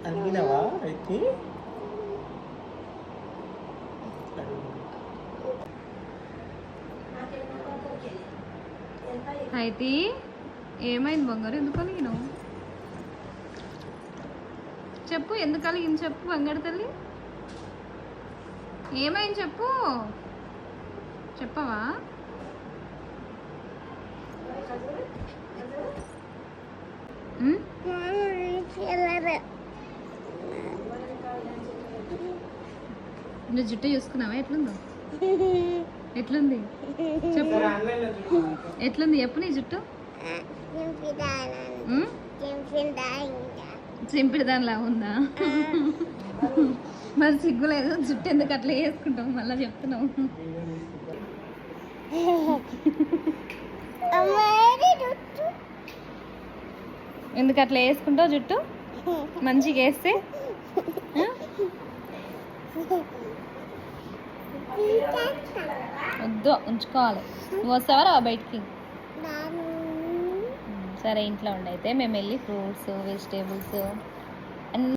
అడిగినవా అయితే అయితే ఏమైంది బంగారు? ఎందుకు అలిగినావు? చెప్పు, ఎందుకు అలిగింది చెప్పు బంగారు తల్లి. ఏమైంది చెప్పు, చెప్పవా? నువ్వు జుట్టు చూసుకున్నావా? ఎట్లుందో? ఎట్లుంది చెప్పు, ఎట్లుంది చెప్పు నీ జుట్టు. చింపిడి దానిలా ఉందా? మరి సిగ్గులేదు, జుట్టు ఎందుకు అట్లా వేసుకుంటావు? మళ్ళీ చెప్తున్నావు. ఎందుకు అట్లా వేసుకుంటావు జుట్టు? మంచిగా వేస్తే వద్దు, ఉంచుకోవాలి. నువ్వు వస్తావా బయటికి? సరే ఇంట్లో ఉండైతే మేము వెళ్ళి ఫ్రూట్స్ వెజిటేబుల్స్